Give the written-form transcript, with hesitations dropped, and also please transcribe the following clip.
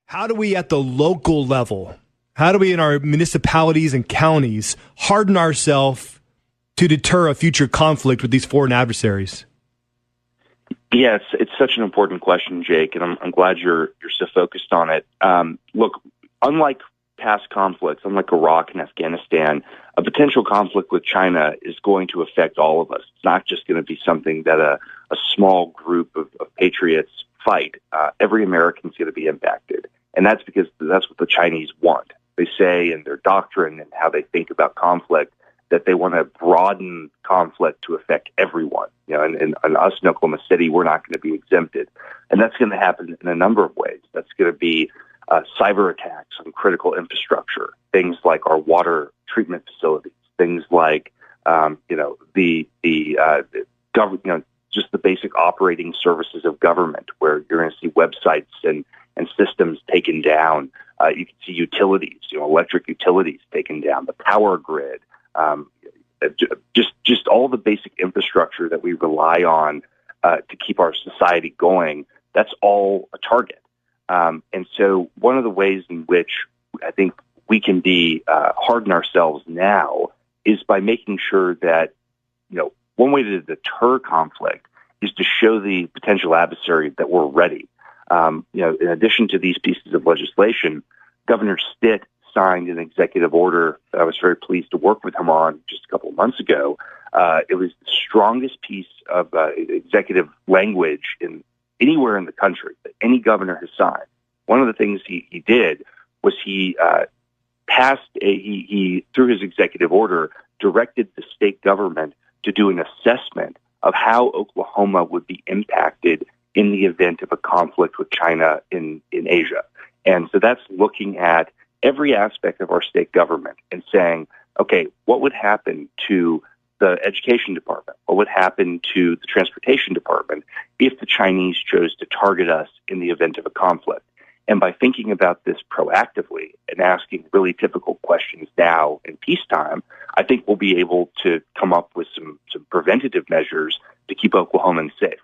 How do we at the local level, how do we in our municipalities and counties harden ourselves to deter a future conflict with these foreign adversaries? Yes, it's such an important question, Jake, and I'm glad you're so focused on it. Look, unlike past conflicts, unlike Iraq and Afghanistan, a potential conflict with China is going to affect all of us. It's not just going to be something that a small group of patriots fight. Every American's going to be impacted, and that's because that's what the Chinese want. They say in their doctrine and how they think about conflict that they want to broaden conflict to affect everyone. You know, and us in Oklahoma City, we're not going to be exempted. And that's going to happen in a number of ways. That's going to be cyber attacks on critical infrastructure, things like our water treatment facilities, things like, the government, just the basic operating services of government, where you're going to see websites and systems taken down. You can see utilities, electric utilities taken down, the power grid, just all the basic infrastructure that we rely on to keep our society going. That's all a target. And so one of the ways in which I think we can harden ourselves now is by making sure that, one way to deter conflict is to show the potential adversary that we're ready. In addition to these pieces of legislation, Governor Stitt signed an executive order that I was very pleased to work with him on just a couple of months ago. It was the strongest piece of executive language anywhere in the country that any governor has signed. One of the things he did was he through his executive order, directed the state government to do an assessment of how Oklahoma would be impacted in the event of a conflict with China in Asia. And so that's looking at every aspect of our state government and saying, okay, what would happen to the education department? What would happen to the transportation department if the Chinese chose to target us in the event of a conflict? And by thinking about this proactively and asking really difficult questions now in peacetime, I think we'll be able to come up with some preventative measures to keep Oklahomans safe.